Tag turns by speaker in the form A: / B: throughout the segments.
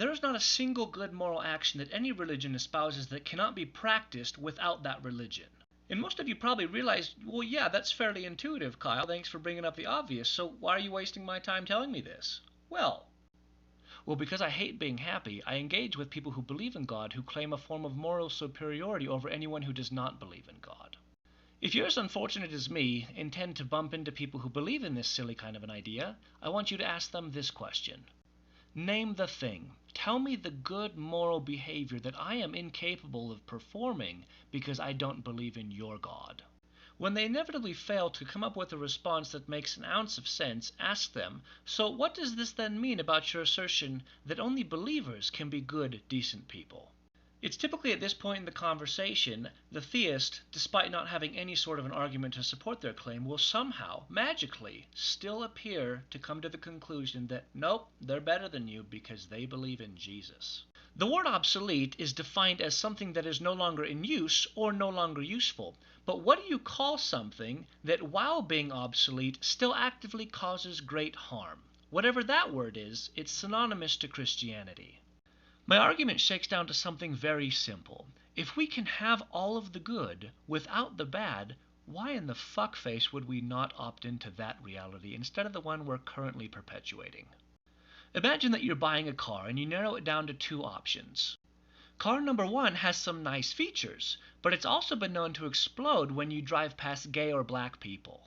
A: There is not a single good moral action that any religion espouses that cannot be practiced without that religion. And most of you probably realize, well, yeah, that's fairly intuitive, Kyle. Thanks for bringing up the obvious. So why are you wasting my time telling me this? Well, because I hate being happy, I engage with people who believe in God who claim a form of moral superiority over anyone who does not believe in God. If you're as unfortunate as me and tend to bump into people who believe in this silly kind of an idea, I want you to ask them this question. Name the thing. Tell me the good moral behavior that I am incapable of performing because I don't believe in your God. When they inevitably fail to come up with a response that makes an ounce of sense, ask them, so what does this then mean about your assertion that only believers can be good, decent people? It's typically at this point in the conversation, the theist, despite not having any sort of an argument to support their claim, will somehow, magically, still appear to come to the conclusion that, nope, they're better than you because they believe in Jesus. The word obsolete is defined as something that is no longer in use or no longer useful. But what do you call something that, while being obsolete, still actively causes great harm? Whatever that word is, it's synonymous to Christianity. My argument shakes down to something very simple. If we can have all of the good without the bad, why in the fuckface would we not opt into that reality instead of the one we're currently perpetuating? Imagine that you're buying a car and you narrow it down to two options. Car number one has some nice features, but it's also been known to explode when you drive past gay or black people.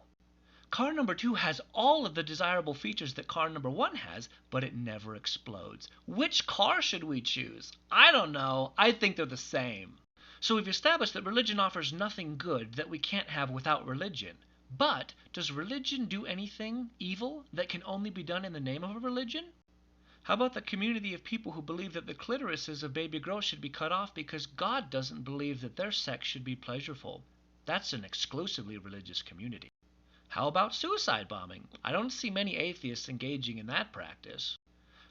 A: Car number two has all of the desirable features that car number one has, but it never explodes. Which car should we choose? I don't know. I think they're the same. So we've established that religion offers nothing good that we can't have without religion. But does religion do anything evil that can only be done in the name of a religion? How about the community of people who believe that the clitorises of baby girls should be cut off because God doesn't believe that their sex should be pleasurable? That's an exclusively religious community. How about suicide bombing? I don't see many atheists engaging in that practice.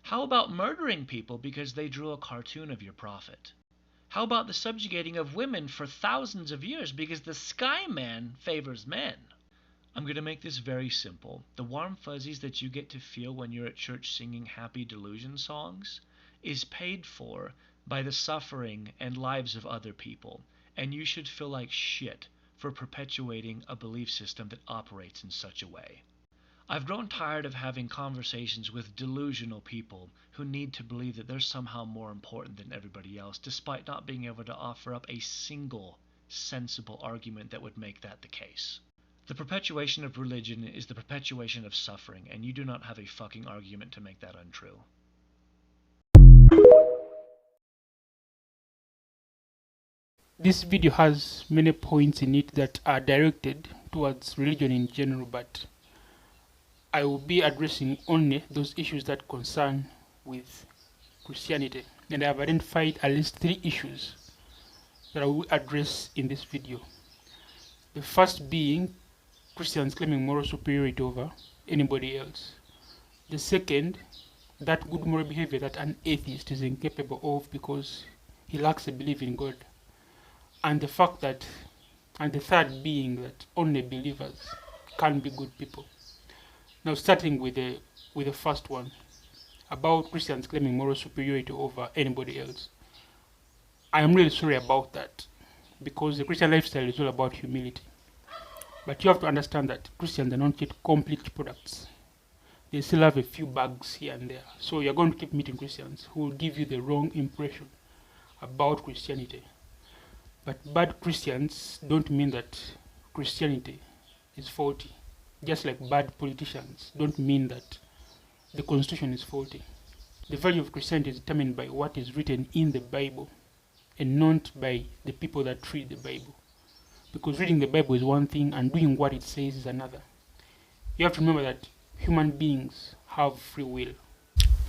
A: How about murdering people because they drew a cartoon of your prophet? How about the subjugating of women for thousands of years because the sky man favors men? I'm going to make this very simple. The warm fuzzies that you get to feel when you're at church singing happy delusion songs is paid for by the suffering and lives of other people, and you should feel like shit for perpetuating a belief system that operates in such a way. I've grown tired of having conversations with delusional people who need to believe that they're somehow more important than everybody else, despite not being able to offer up a single sensible argument that would make that the case. The perpetuation of religion is the perpetuation of suffering, and you do not have a fucking argument to make that untrue.
B: This video has many points in it that are directed towards religion in general, but I will be addressing only those issues that concern with Christianity. And I have identified at least 3 issues that I will address in this video. The first being Christians claiming moral superiority over anybody else. The second, that good moral behavior that an atheist is incapable of because he lacks a belief in God. And the third being that only believers can be good people. Now, starting with the first one, about Christians claiming moral superiority over anybody else. I am really sorry about that, because the Christian lifestyle is all about humility. But you have to understand that Christians are not yet complete products. They still have a few bugs here and there. So you're going to keep meeting Christians who will give you the wrong impression about Christianity. But bad Christians don't mean that Christianity is faulty. Just like bad politicians don't mean that the Constitution is faulty. The value of Christianity is determined by what is written in the Bible and not by the people that read the Bible. Because reading the Bible is one thing and doing what it says is another. You have to remember that human beings have free will.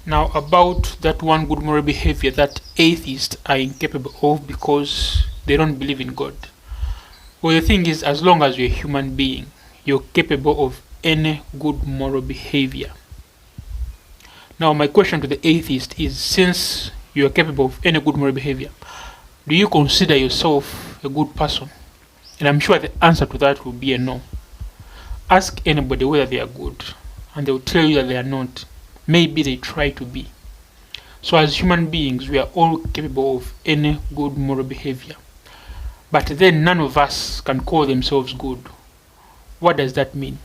B: Now, about that one good moral behavior that atheists are incapable of because they don't believe in God. Well, the thing is, as long as you're a human being, you're capable of any good moral behavior. Now, my question to the atheist is, since you are capable of any good moral behavior, do you consider yourself a good person? And I'm sure the answer to that will be a no. Ask anybody whether they are good, and they will tell you that they are not. Maybe they try to be. So as human beings, we are all capable of any good moral behavior. But then none of us can call themselves good. What does that mean?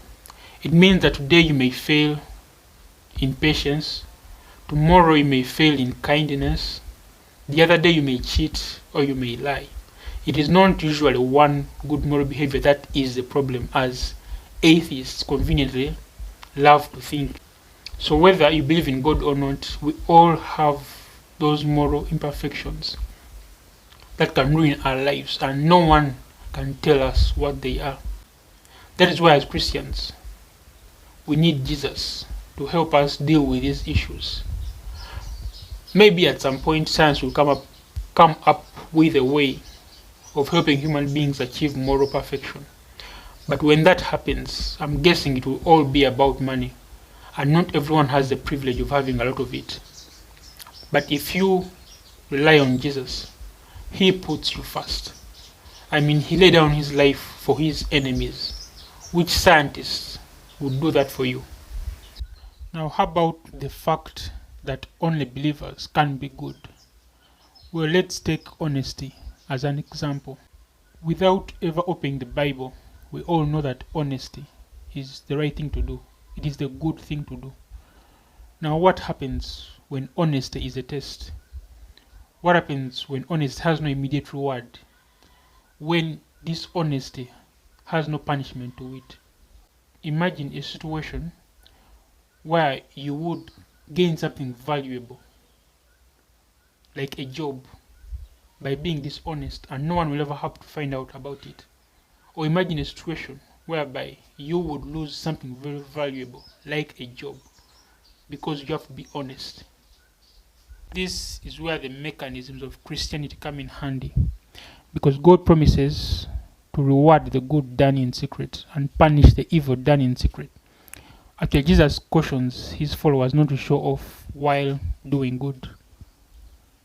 B: It means that today you may fail in patience, tomorrow you may fail in kindness, the other day you may cheat or you may lie. It is not usually one good moral behavior that is the problem, as atheists conveniently love to think. So whether you believe in God or not, we all have those moral imperfections that can ruin our lives, and no one can tell us what they are. That is why as Christians, we need Jesus to help us deal with these issues. Maybe at some point science will come up with a way of helping human beings achieve moral perfection. But when that happens, I'm guessing it will all be about money, and not everyone has the privilege of having a lot of it. But if you rely on Jesus, he puts you first. I mean, he laid down his life for his enemies. Which scientist would do that for you? Now, how about the fact that only believers can be good? Well, let's take honesty as an example. Without ever opening the Bible, we all know that honesty is the right thing to do. It is the good thing to do. Now, what happens when honesty is a test? What happens when honesty has no immediate reward? When dishonesty has no punishment to it? Imagine a situation where you would gain something valuable, like a job, by being dishonest, and no one will ever have to find out about it. Or imagine a situation whereby you would lose something very valuable, like a job, because you have to be honest. This is where the mechanisms of Christianity come in handy, because God promises to reward the good done in secret and punish the evil done in secret. Actually, Jesus cautions his followers not to show off while doing good,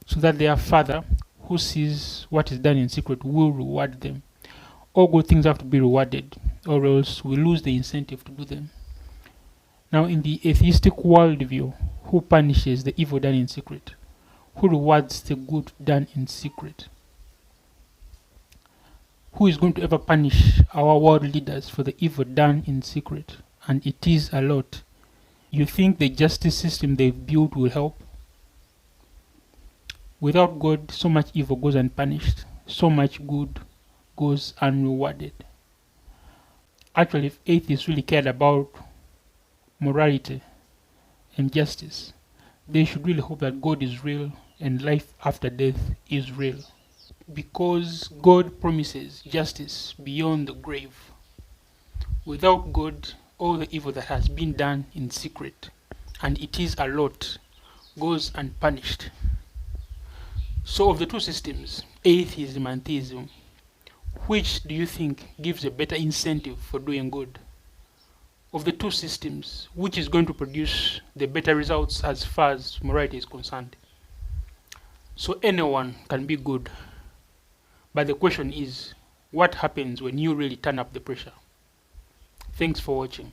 B: so that their Father, who sees what is done in secret, will reward them. All good things have to be rewarded, or else we lose the incentive to do them. Now, in the atheistic worldview, who punishes the evil done in secret? Who rewards the good done in secret? Who is going to ever punish our world leaders for the evil done in secret? And it is a lot. You think the justice system they've built will help? Without God, so much evil goes unpunished, so much good goes unrewarded. Actually, if atheists really cared about morality and justice, they should really hope that God is real and life after death is real. Because God promises justice beyond the grave. Without God, all the evil that has been done in secret, and it is a lot, goes unpunished. So of the two systems, atheism and theism, which do you think gives a better incentive for doing good? Of the two systems, which is going to produce the better results as far as morality is concerned? So anyone can be good. But the question is, what happens when you really turn up the pressure? Thanks for watching.